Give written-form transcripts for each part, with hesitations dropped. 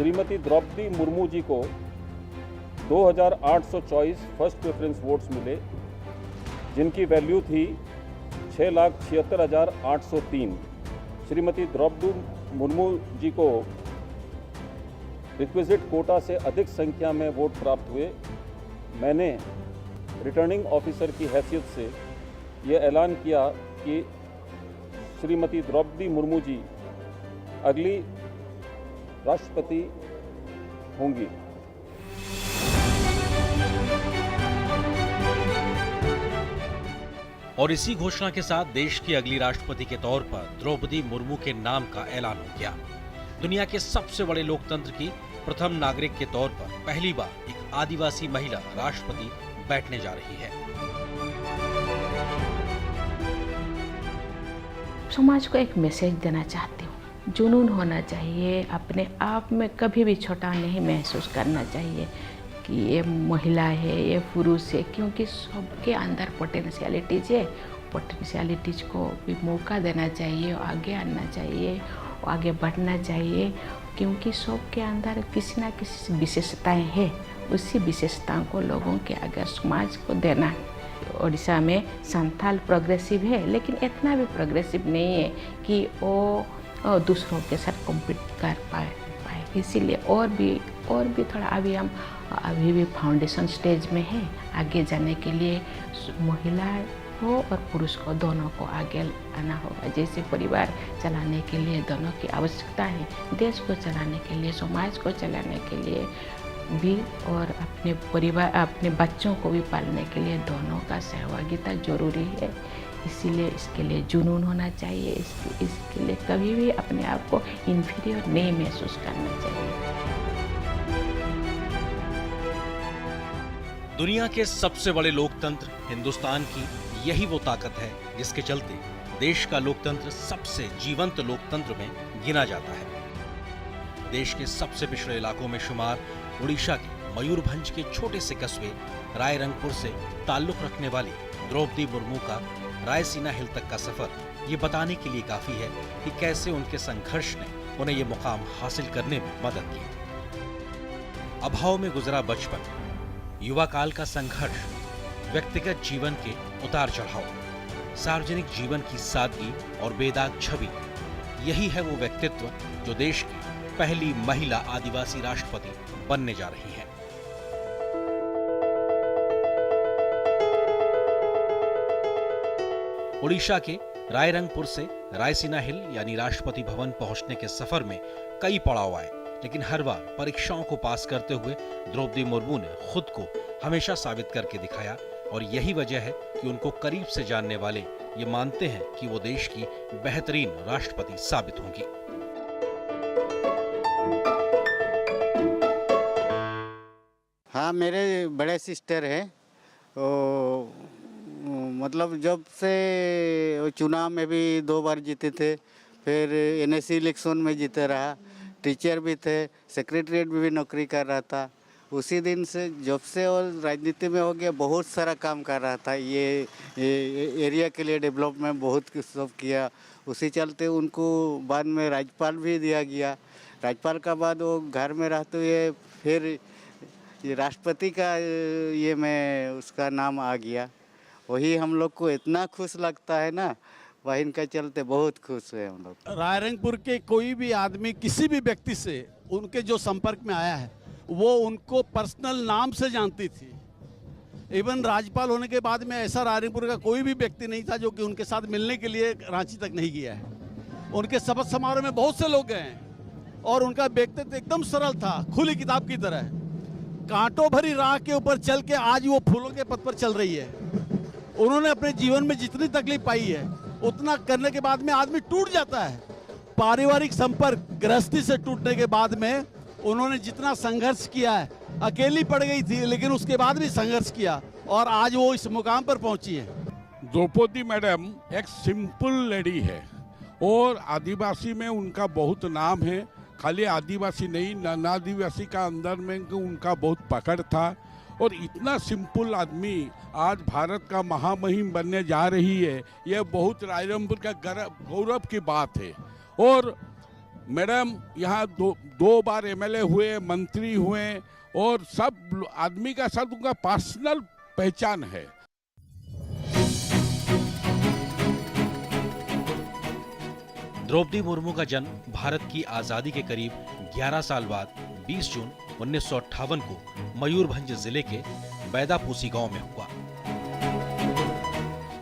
श्रीमती द्रौपदी मुर्मू जी को 2824 first preference votes मिले, जिनकी वैल्यू थी 6,76,803। श्रीमती द्रौपदी मुर्मू जी को रिक्विजिट कोटा से अधिक संख्या में वोट प्राप्त हुए। मैंने रिटर्निंग ऑफिसर की हैसियत से यह ऐलान किया कि श्रीमती द्रौपदी मुर्मू जी अगली राष्ट्रपति होंगी। और इसी घोषणा के साथ देश की अगली राष्ट्रपति के तौर पर द्रौपदी मुर्मू के नाम का ऐलान हो गया। दुनिया के सबसे बड़े लोकतंत्र की प्रथम नागरिक के तौर पर पहली बार एक आदिवासी महिला राष्ट्रपति बैठने जा रही है। समाज को एक मैसेज देना चाहती हूँ, जुनून होना चाहिए, अपने आप में कभी भी छोटा नहीं महसूस करना चाहिए कि ये महिला है, ये पुरुष है, क्योंकि सबके अंदर पोटेंशियलिटीज है। पोटेंशियलिटीज को भी मौका देना चाहिए, आगे आना चाहिए, आगे बढ़ना चाहिए, क्योंकि सबके अंदर किसी ना किसी विशेषताएं हैं। उसी विशेषताओं को लोगों के आगे समाज को देना है। उड़ीसा में संथाल प्रोग्रेसिव है, लेकिन इतना भी प्रोग्रेसिव नहीं है कि वो दूसरों के साथ कॉम्पीट कर पाए। इसीलिए और भी थोड़ा अभी भी फाउंडेशन स्टेज में है। आगे जाने के लिए महिला को और पुरुष को दोनों को आगे आना होगा। जैसे परिवार चलाने के लिए दोनों की आवश्यकता है, देश को चलाने के लिए, समाज को चलाने के लिए भी, और अपने परिवार, अपने बच्चों को भी पालने के लिए दोनों का सहभागिता जरूरी है। इसीलिए इसके लिए जुनून होना चाहिए। इसके लिए कभी भी अपने आप को इन्फीरियर नहीं महसूस करना चाहिए। दुनिया के सबसे बड़े लोकतंत्र हिंदुस्तान की यही वो ताकत है जिसके चलते देश का लोकतंत्र सबसे जीवंत लोकतंत्र में गिना जाता है। देश के सबसे पिछड़े इलाकों में शुमार उड़ीसा के मयूरभंज के छोटे से कस्बे रायरंगपुर से ताल्लुक रखने वाली द्रौपदी मुर्मू का रायसीना हिल तक का सफर ये बताने के लिए काफी है कि कैसे उनके संघर्ष ने उन्हें ये मुकाम हासिल करने में मदद की। अभाव में गुजरा बचपन, युवा काल का संघर्ष, व्यक्तिगत जीवन के उतार चढ़ाव, सार्वजनिक जीवन की सादगी और बेदाग छवि, यही है वो व्यक्तित्व जो देश की पहली महिला आदिवासी राष्ट्रपति बनने जा रही है। ओडिशा के रायरंगपुर से रायसीना हिल यानी राष्ट्रपति भवन पहुंचने के सफर में कई पड़ाव आए, लेकिन हर बार परीक्षाओं को पास करते हुए द्रौपदी मुर्मू ने खुद को हमेशा साबित करके दिखाया। और यही वजह है कि उनको करीब से जानने वाले ये मानते हैं कि वो देश की बेहतरीन राष्ट्रपति साबित होंगी। हाँ, मेरे बड़े सिस्टर है। मतलब जब से वो चुनाव में भी 2 बार जीते थे, फिर एनएससी इलेक्शन में जीते रहा, टीचर भी थे, सेक्रेटरीट में भी नौकरी कर रहा था। उसी दिन से जब से और राजनीति में हो गया, बहुत सारा काम कर रहा था। ये एरिया के लिए डेवलपमेंट बहुत सब किया। उसी चलते उनको बाद में राज्यपाल भी दिया गया। राज्यपाल का बाद वो घर में रहते हुए फिर ये राष्ट्रपति का ये में उसका नाम आ गया। वही हम लोग को इतना खुश लगता है ना, वही इनका चलते बहुत खुश है हम लोग। रायरंगपुर के कोई भी आदमी किसी भी व्यक्ति से उनके जो संपर्क में आया है वो उनको पर्सनल नाम से जानती थी। इवन राज्यपाल होने के बाद में ऐसा रायरंगपुर का कोई भी व्यक्ति नहीं था जो कि उनके साथ मिलने के लिए रांची तक नहीं गया है। उनके शपथ समारोह में बहुत से लोग गए हैं और उनका व्यक्तित्व एकदम सरल था, खुली किताब की तरह। कांटों भरी राह के ऊपर चल के आज वो फूलों के पथ पर चल रही है। उन्होंने अपने जीवन में जितनी तकलीफ पाई है उतना करने के बाद में आदमी टूट जाता है। पारिवारिक संपर्क गृहस्थी से टूटने के बाद में उन्होंने जितना संघर्ष किया है, अकेली पड़ गई थी लेकिन उसके बाद भी संघर्ष किया और आज वो इस मुकाम पर पहुंची है। द्रौपदी मैडम एक सिंपल लेडी है और आदिवासी में उनका बहुत नाम है। खाली आदिवासी नहीं, नन आदिवासी का अंदर में उनका बहुत पकड़ था और इतना सिंपल आदमी आज भारत का महामहिम बनने जा रही है। यह बहुत रायरंगपुर का गौरव की बात है। और मैडम यहाँ दो बार एमएलए हुए, मंत्री हुए और सब आदमी का साथ उनका पर्सनल पहचान है। द्रौपदी मुर्मू का जन्म भारत की आजादी के करीब 11 साल बाद 20 जून 1958 को मयूरभंज जिले के बैदापूसी गांव में हुआ।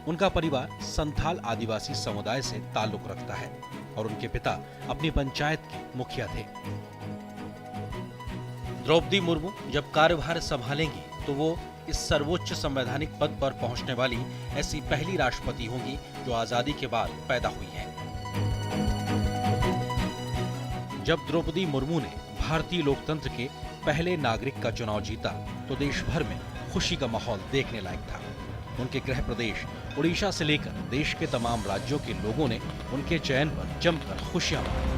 उनका परिवार संथाल आदिवासी समुदाय से ताल्लुक रखता है और उनके पिता अपनी पंचायत के मुखिया थे। द्रौपदी मुर्मू जब कार्यभार संभालेंगी तो वो इस सर्वोच्च संवैधानिक पद पर पहुंचने वाली ऐसी पहली राष्ट्रपति होंगी जो आजादी के बाद पैदा हुई हैं। जब द्रौपदी मुर्मू ने भारतीय लोकतंत्र के पहले नागरिक का चुनाव जीता तो देश भर में खुशी का माहौल देखने लायक था। उनके गृह प्रदेश उड़ीसा से लेकर देश के तमाम राज्यों के लोगों ने उनके चयन पर जमकर खुशियां मनाई।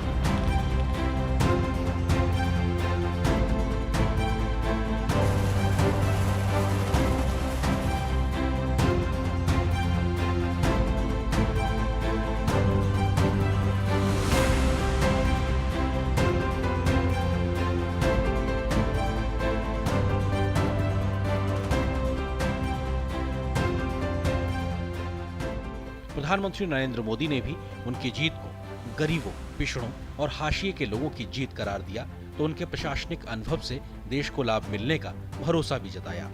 प्रधानमंत्री नरेंद्र मोदी ने भी उनकी जीत को गरीबों, पिछड़ों और हाशिए के लोगों की जीत करार दिया तो उनके प्रशासनिक अनुभव से देश को लाभ मिलने का भरोसा भी जताया।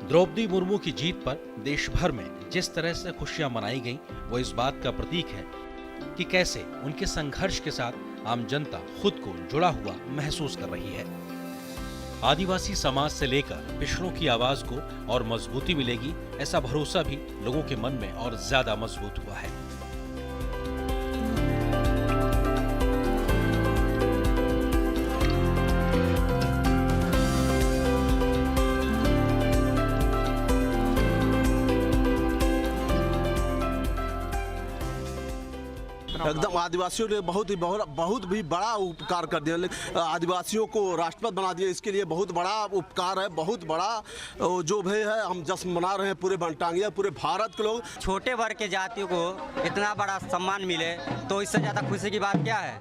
द्रौपदी मुर्मू की जीत पर देश भर में जिस तरह से खुशियां मनाई गईं, वो इस बात का प्रतीक है कि कैसे उनके संघर्ष के साथ आम जनता खुद को जुड़ा हुआ महसूस कर रही है। आदिवासी समाज से लेकर पिछड़ों की आवाज को और मजबूती मिलेगी, ऐसा भरोसा भी लोगों के मन में और ज्यादा मजबूत हुआ है। एकदम आदिवासियों ने बहुत भी बड़ा उपकार कर दिया। आदिवासियों को राष्ट्रपति बना दिया, इसके लिए बहुत बड़ा उपकार है, बहुत बड़ा जो भी है हम जश्न मना रहे हैं पूरे बनटांगिया, पूरे भारत के लोग। छोटे वर्ग के जातियों को इतना बड़ा सम्मान मिले तो इससे ज्यादा खुशी की बात क्या है।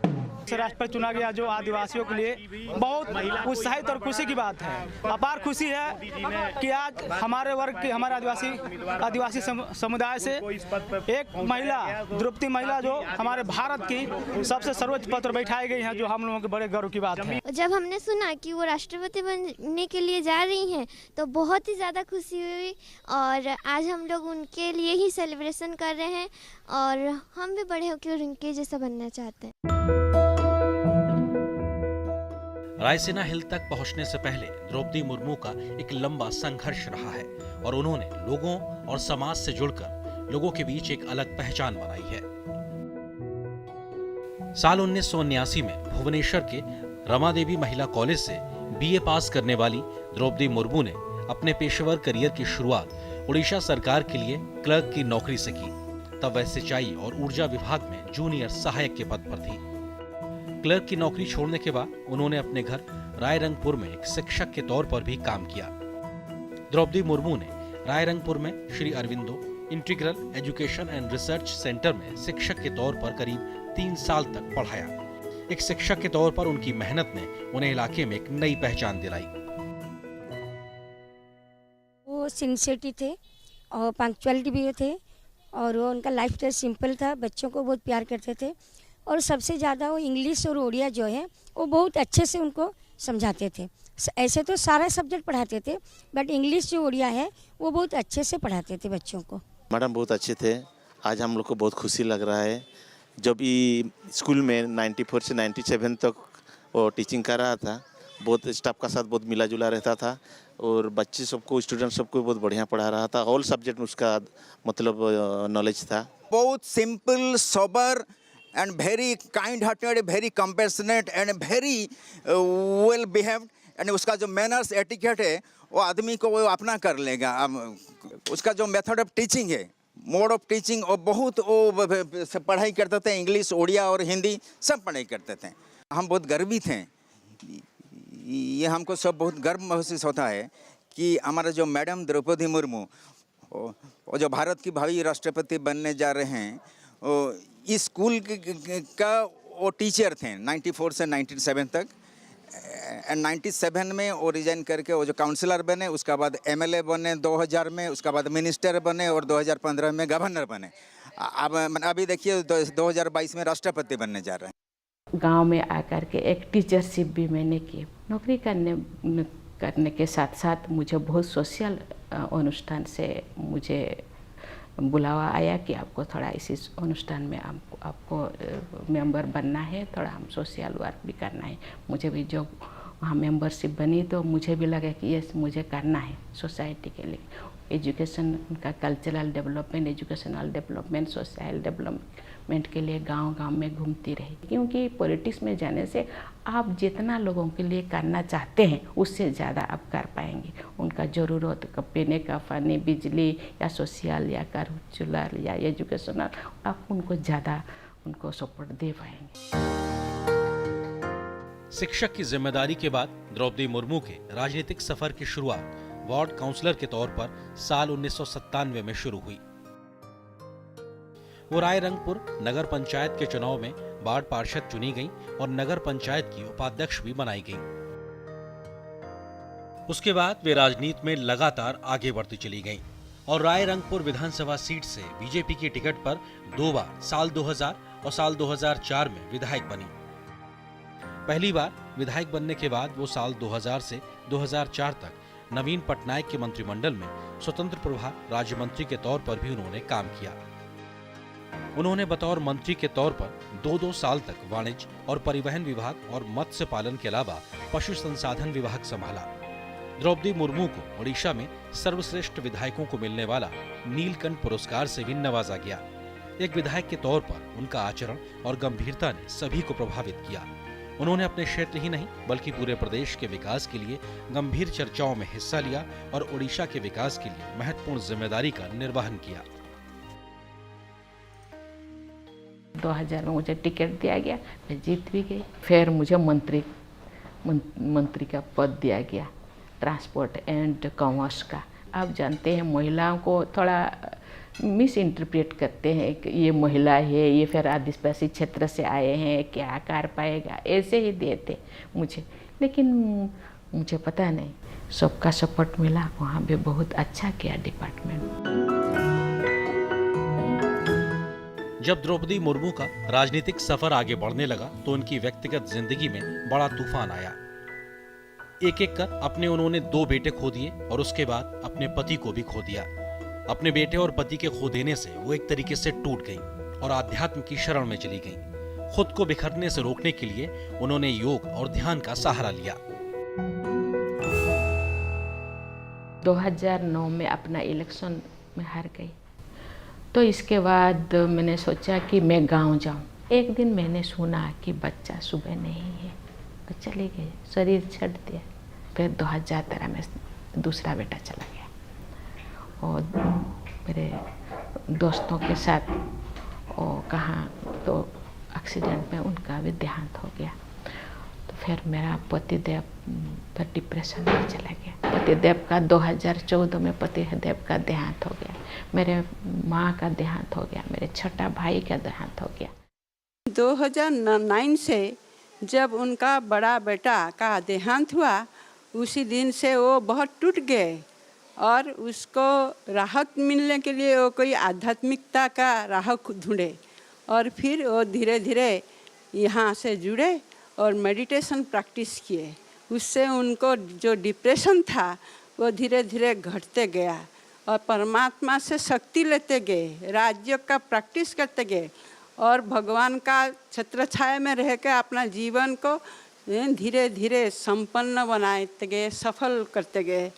राष्ट्रपति चुना गया जो आदिवासियों के लिए बहुत उत्साहित और खुशी की बात है। अपार खुशी है कि आज हमारे वर्ग के, हमारे आदिवासी समुदाय से एक महिला, द्रौपदी महिला जो हमारे भारत की सबसे सर्वोच्च पद पर बैठाई गई है, जो हम लोगों के बड़े गर्व की बात है। जब हमने सुना कि वो राष्ट्रपति बनने के लिए जा रही हैं तो बहुत ही ज़्यादा खुशी हुई और आज हम लोग उनके लिए ही सेलिब्रेशन कर रहे हैं और हम भी बड़े होकर उनके जैसा बनना चाहते हैं। रायसीना हिल तक पहुंचने से पहले द्रौपदी मुर्मू का एक लंबा संघर्ष रहा है और उन्होंने लोगों और समाज से जुड़कर लोगों के बीच एक अलग पहचान बनाई है। साल 1979 में भुवनेश्वर के रमादेवी महिला कॉलेज से बीए पास करने वाली द्रौपदी मुर्मू ने अपने पेशेवर करियर की शुरुआत उड़ीसा सरकार के लिए क्लर्क की नौकरी से की। तब वह सिंचाई और ऊर्जा विभाग में जूनियर सहायक के पद पर थी। क्लर्क की नौकरी छोड़ने के बाद उन्होंने अपने घर रायरंगपुर में एक शिक्षक के तौर पर भी काम किया। द्रौपदी मुर्मू ने रायरंगपुर में Shri Aurobindo integral education and research centre में शिक्षक के तौर पर करीब 3 साल तक पढ़ाया। एक शिक्षक के तौर पर उनकी मेहनत ने उन्हें इलाके में एक नई पहचान दिलाई। वो सिंसियरिटी थे और पंक्चुअलिटी भी थे और वो उनका लाइफ स्टाइल सिंपल था। बच्चों को बहुत प्यार करते थे और सबसे ज़्यादा वो इंग्लिश और उड़िया जो है वो बहुत अच्छे से उनको समझाते थे। ऐसे तो सारा सब्जेक्ट पढ़ाते थे बट इंग्लिश जो उड़िया है वो बहुत अच्छे से पढ़ाते थे बच्चों को। मैडम बहुत अच्छे थे। आज हम लोग को बहुत खुशी लग रहा है। जब ये स्कूल में 94 से 97 तक वो टीचिंग कर रहा था, बहुत स्टाफ का साथ बहुत मिला जुला रहता था और बच्चे सबको, स्टूडेंट सबको बहुत बढ़िया पढ़ा रहा था। ऑल सब्जेक्ट में उसका मतलब नॉलेज था। बहुत simple, sober and very kind hearted, very compassionate and very well behaved and उसका जो मैनर्स एटिकेट है वो आदमी को वो अपना कर लेगा। उसका जो मेथड ऑफ टीचिंग है, मोड ऑफ टीचिंग, वो बहुत वो पढ़ाई करते थे। इंग्लिश, उड़िया और हिंदी सब पढ़ाई करते थे। हम बहुत गर्वित हैं। ये हमको सब बहुत गर्व महसूस होता है कि हमारा जो मैडम द्रौपदी मुर्मू और जो भारत की भावी राष्ट्रपति बनने जा रहे हैं, इस स्कूल का वो टीचर थे 94 से 97 तक। एंड 97 में वो रिजाइन करके वो जो काउंसलर बने, उसके बाद एमएलए बने 2000 में, उसके बाद मिनिस्टर बने और 2015 में गवर्नर बने। अब अभी देखिए 2022 में राष्ट्रपति बनने जा रहे हैं। गांव में आकर के एक टीचरशिप भी मैंने की। नौकरी करने के साथ साथ मुझे बहुत सोशल अनुष्ठान से मुझे बुलावा आया कि आपको थोड़ा इसी अनुष्ठान में आपको मेंबर बनना है, थोड़ा हम सोशल वर्क भी करना है। मुझे भी जब वहाँ मेंबरशिप बनी तो मुझे भी लगा कि ये मुझे करना है सोसाइटी के लिए। एजुकेशन का cultural development, educational development, social development के लिए गांव-गांव में घूमती रही। क्योंकि पॉलिटिक्स में जाने से आप जितना लोगों के लिए करना चाहते हैं उससे ज़्यादा आप कर पाएंगे। उनका ज़रूरत पीने का पानी, बिजली या सोशल या कल्चरल या एजुकेशनल, आप उनको ज़्यादा उनको सपोर्ट दे पाएंगे। शिक्षक की जिम्मेदारी के बाद द्रौपदी मुर्मू के राजनीतिक सफर की शुरुआत वार्ड काउंसलर के तौर पर साल 1997 में शुरू हुई। वो रायरंगपुर नगर पंचायत के चुनाव में वार्ड पार्षद चुनी गईं और नगर पंचायत की उपाध्यक्ष भी बनाई गईं। उसके बाद वे राजनीति में लगातार आगे बढ़ती चली गईं और रायरंगपुर विधानसभा सीट से बीजेपी की टिकट पर 2 बार साल 2000 और साल 2004 में विधायक बनी। पहली बार विधायक बनने के बाद वो साल 2000 से 2004 तक नवीन पटनायक के मंत्रिमंडल में स्वतंत्र प्रभार राज्य मंत्री के तौर पर भी उन्होंने काम किया। उन्होंने बतौर मंत्री के तौर पर 2-2 साल तक वाणिज्य और परिवहन विभाग और मत्स्य पालन के अलावा पशु संसाधन विभाग संभाला। द्रौपदी मुर्मू को ओडिशा में सर्वश्रेष्ठ विधायकों को मिलने वाला नीलकंठ पुरस्कार से भी नवाजा गया। एक विधायक के तौर पर उनका आचरण और गंभीरता ने सभी को प्रभावित किया। उन्होंने अपने क्षेत्र ही नहीं बल्कि पूरे प्रदेश के विकास के लिए गंभीर चर्चाओं में हिस्सा लिया और ओडिशा के विकास के लिए महत्वपूर्ण जिम्मेदारी का निर्वहन किया। 2000 में मुझे टिकट दिया गया, मैं जीत भी गई। फिर मुझे मंत्री का पद दिया गया, ट्रांसपोर्ट एंड कॉमर्स का। आप जानते हैं महिलाओं को थोड़ा मिस इंटरप्रेट करते हैं कि ये महिला है, ये फिर आदिवासी क्षेत्र से आए हैं, क्या कर पाएगा, ऐसे ही देते मुझे। लेकिन मुझे पता नहीं, सबका सपोर्ट मिला, वहाँ भी बहुत अच्छा किया डिपार्टमेंट। जब द्रौपदी मुर्मू का राजनीतिक सफर आगे बढ़ने लगा तो उनकी व्यक्तिगत जिंदगी में बड़ा तूफान आया। एक एक कर अपने उन्होंने 2 बेटे खो दिए और उसके बाद अपने पति को भी खो दिया। अपने बेटे और पति के खो देने से वो एक तरीके से टूट गईं और आध्यात्म की शरण में चली गईं। खुद को बिखरने से रोकने के लिए उन्होंने योग और ध्यान का सहारा लिया। 2009 में अपना इलेक्शन में हार गई, तो इसके बाद मैंने सोचा कि मैं गांव जाऊं। एक दिन मैंने सुना कि बच्चा सुबह नहीं है, तो चली गई, शरीर छोड़ दिया। फिर 2013 में दूसरा बेटा चला गया और मेरे दोस्तों के साथ और कहाँ तो एक्सीडेंट में उनका भी देहांत हो गया। तो फिर मेरा पतिदेव फिर डिप्रेशन में चला गया। पतिदेव का 2014 में पतिदेव का देहांत हो गया, मेरे माँ का देहांत हो गया, मेरे छोटा भाई का देहांत हो गया। 2009 से जब उनका बड़ा बेटा का देहांत हुआ, उसी दिन से वो बहुत टूट गए और उसको राहत मिलने के लिए वो कोई आध्यात्मिकता का राह ढूंढे और फिर वो धीरे धीरे यहाँ से जुड़े और मेडिटेशन प्रैक्टिस किए। उससे उनको जो डिप्रेशन था वो धीरे धीरे घटते गया और परमात्मा से शक्ति लेते गए, राज्य का प्रैक्टिस करते गए और भगवान का छत्र छाया में रह के अपना जीवन को धीरे धीरे संपन्न बनाते गए, सफल करते गए।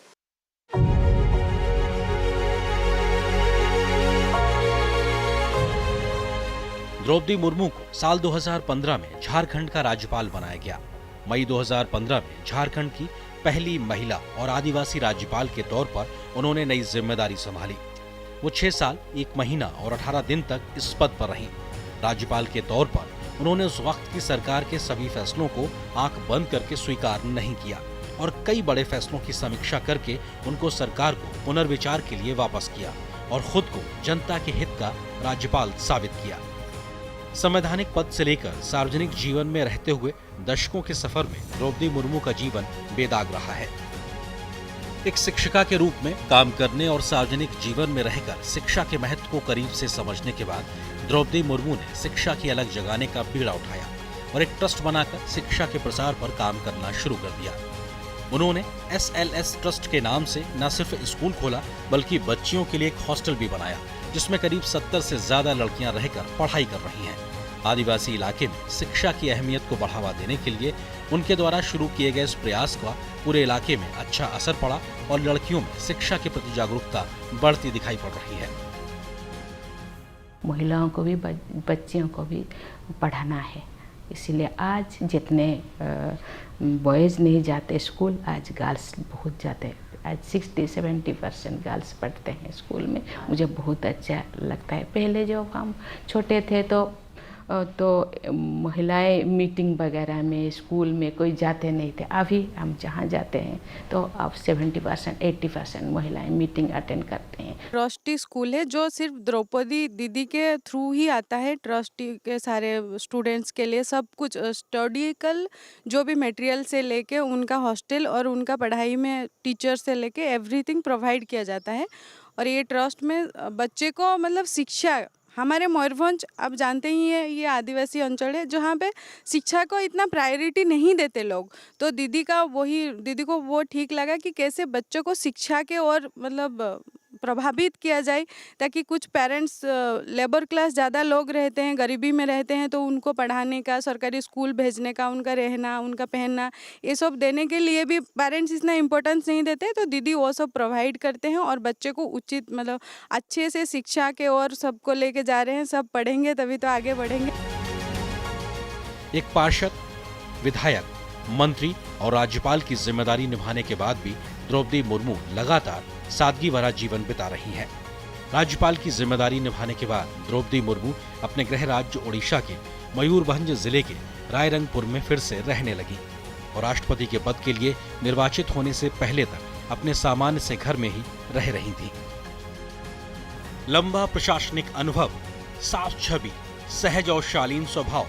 द्रौपदी मुर्मू को साल 2015 में झारखंड का राज्यपाल बनाया गया। मई 2015 में झारखंड की पहली महिला और आदिवासी राज्यपाल के तौर पर उन्होंने नई जिम्मेदारी संभाली। वो 6 साल 1 महीना और 18 दिन तक इस पद पर रहीं। राज्यपाल के तौर पर उन्होंने उस वक्त की सरकार के सभी फैसलों को आंख बंद करके स्वीकार नहीं किया और कई बड़े फैसलों की समीक्षा करके उनको सरकार को पुनर्विचार के लिए वापस किया और खुद को जनता के हित का राज्यपाल साबित किया। संवैधानिक पद से लेकर सार्वजनिक जीवन में रहते हुए दशकों के सफर में द्रौपदी मुर्मू का जीवन बेदाग रहा है। एक शिक्षिका के रूप में काम करने और सार्वजनिक जीवन में रहकर शिक्षा के महत्व को करीब से समझने के बाद द्रौपदी मुर्मू ने शिक्षा की अलग जगाने का बीड़ा उठाया और एक ट्रस्ट बनाकर शिक्षा के प्रसार पर काम करना शुरू कर दिया। उन्होंने SLS ट्रस्ट के नाम से न सिर्फ स्कूल खोला बल्कि बच्चियों के लिए एक हॉस्टल भी बनाया जिसमें करीब 70 से ज्यादा लड़कियां रहकर पढ़ाई कर रही हैं। आदिवासी इलाके में शिक्षा की अहमियत को बढ़ावा देने के लिए उनके द्वारा शुरू किए गए इस प्रयास का पूरे इलाके में अच्छा असर पड़ा और लड़कियों में शिक्षा के प्रति जागरूकता बढ़ती दिखाई पड़ रही है। महिलाओं को भी बच्चियों को भी पढ़ाना है, इसीलिए आज जितने बॉयज़ नहीं जाते स्कूल, आज गर्ल्स बहुत जाते हैं। आज 60-70% गर्ल्स पढ़ते हैं स्कूल में। मुझे बहुत अच्छा लगता है। पहले जब हम छोटे थे तो महिलाएं मीटिंग वगैरह में स्कूल में कोई जाते नहीं थे। अभी हम जहाँ जाते हैं तो अब 70-80% महिलाएं मीटिंग अटेंड करते हैं। ट्रस्टी स्कूल है जो सिर्फ द्रौपदी दीदी के थ्रू ही आता है। ट्रस्टी के सारे स्टूडेंट्स के लिए सब कुछ स्टडीकल जो भी मटेरियल से लेके उनका हॉस्टल और उनका पढ़ाई में टीचर से लेके एवरीथिंग प्रोवाइड किया जाता है। और ये ट्रस्ट में बच्चे को मतलब शिक्षा, हमारे मयूरभंज आप जानते ही है ये आदिवासी अंचल है जहाँ पे शिक्षा को इतना प्रायोरिटी नहीं देते लोग। तो दीदी को वो ठीक लगा कि कैसे बच्चों को शिक्षा के और मतलब प्रभावित किया जाए, ताकि कुछ पेरेंट्स लेबर क्लास ज़्यादा लोग रहते हैं, गरीबी में रहते हैं, तो उनको पढ़ाने का, सरकारी स्कूल भेजने का, उनका रहना, उनका पहनना, ये सब देने के लिए भी पेरेंट्स इतना इम्पोर्टेंस नहीं देते। तो दीदी वो सब प्रोवाइड करते हैं और बच्चे को उचित मतलब अच्छे से शिक्षा के और सबको लेके जा रहे हैं। सब पढ़ेंगे तभी तो आगे बढ़ेंगे। एक पार्षद, विधायक, मंत्री और राज्यपाल की जिम्मेदारी निभाने के बाद भी द्रौपदी मुर्मू लगातार सादगी भरा जीवन बिता रही हैं। राज्यपाल की जिम्मेदारी निभाने के बाद द्रौपदी मुर्मू अपने गृह राज्य ओडिशा के मयूरभंज जिले के रायरंगपुर में फिर से रहने लगी और राष्ट्रपति के पद के लिए निर्वाचित होने से पहले तक अपने सामान्य से घर में ही रह रही थी। लंबा प्रशासनिक अनुभव, साफ छवि, सहज और शालीन स्वभाव,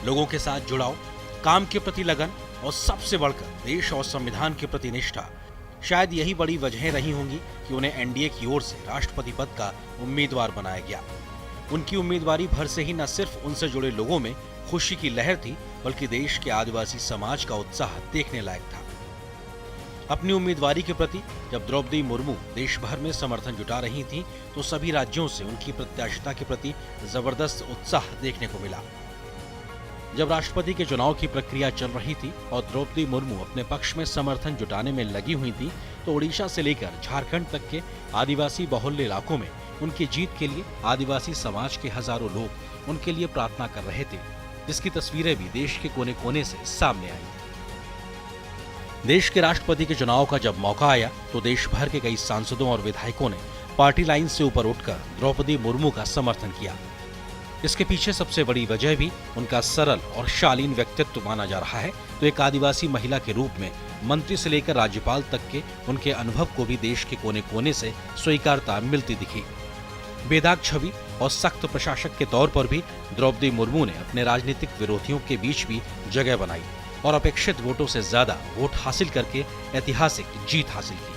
लोगों के साथ जुड़ाव, काम के प्रति लगन और सबसे बढ़कर देश और संविधान के प्रति निष्ठा, शायद यही बड़ी वजहें रही होंगी कि उन्हें एनडीए की ओर से राष्ट्रपति पद का उम्मीदवार बनाया गया। उनकी उम्मीदवारी भर से ही न सिर्फ उनसे जुड़े लोगों में खुशी की लहर थी, बल्कि देश के आदिवासी समाज का उत्साह देखने लायक था। अपनी उम्मीदवारी के प्रति जब द्रौपदी मुर्मू देश भर में समर्थन जुटा रही थीं, तो सभी राज्यों से उनकी प्रत्याशिता के प्रति जबरदस्त उत्साह देखने को मिला। जब राष्ट्रपति के चुनाव की प्रक्रिया चल रही थी और द्रौपदी मुर्मू अपने पक्ष में समर्थन जुटाने में लगी हुई थी, तो ओडिशा से लेकर झारखंड तक के आदिवासी बहुल्य इलाकों में उनकी जीत के लिए आदिवासी समाज के हजारों लोग उनके लिए प्रार्थना कर रहे थे, जिसकी तस्वीरें भी देश के कोने कोने से सामने आई। देश के राष्ट्रपति के चुनाव का जब मौका आया तो देश भर के कई सांसदों और विधायकों ने पार्टी लाइन से ऊपर उठकर द्रौपदी मुर्मू का समर्थन किया। इसके पीछे सबसे बड़ी वजह भी उनका सरल और शालीन व्यक्तित्व माना जा रहा है। तो एक आदिवासी महिला के रूप में मंत्री से लेकर राज्यपाल तक के उनके अनुभव को भी देश के कोने कोने से स्वीकारता मिलती दिखी। बेदाग छवि और सख्त प्रशासक के तौर पर भी द्रौपदी मुर्मू ने अपने राजनीतिक विरोधियों के बीच भी जगह बनाई और अपेक्षित वोटों से ज्यादा वोट हासिल करके ऐतिहासिक जीत हासिल की।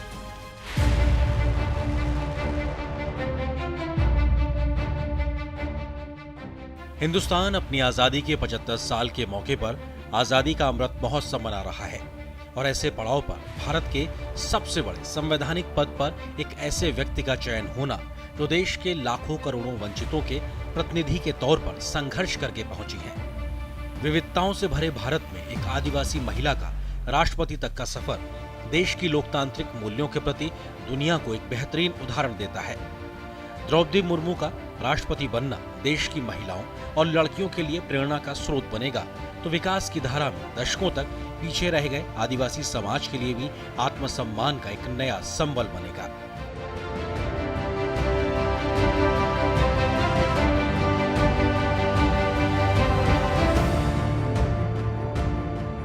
हिंदुस्तान अपनी आजादी के 75 साल के मौके पर आजादी का अमृत महोत्सव मना रहा है और ऐसे पड़ाव पर भारत के सबसे बड़े संवैधानिक पद पर एक ऐसे व्यक्ति का चयन होना जो देश के लाखों करोड़ों वंचितों के प्रतिनिधि के तौर पर संघर्ष करके पहुंची है। विविधताओं से भरे भारत में एक आदिवासी महिला का राष्ट्रपति तक का सफर देश की लोकतांत्रिक मूल्यों के प्रति दुनिया को एक बेहतरीन उदाहरण देता है। द्रौपदी मुर्मू का राष्ट्रपति बनना देश की महिलाओं और लड़कियों के लिए प्रेरणा का स्रोत बनेगा तो विकास की धारा में दशकों तक पीछे रह गए आदिवासी समाज के लिए भी आत्मसम्मान का एक नया संबल बनेगा।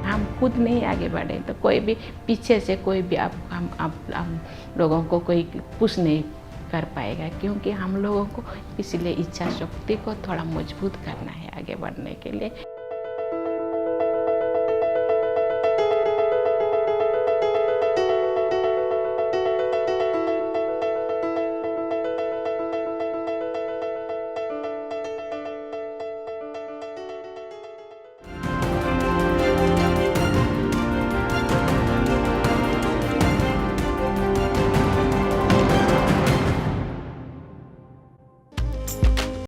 हम खुद नहीं आगे बढ़े तो कोई भी पीछे से कोई भी हम लोगों को कोई पुश नहीं कर पाएगा, क्योंकि हम लोगों को इसलिए इच्छा शक्ति को थोड़ा मजबूत करना है आगे बढ़ने के लिए।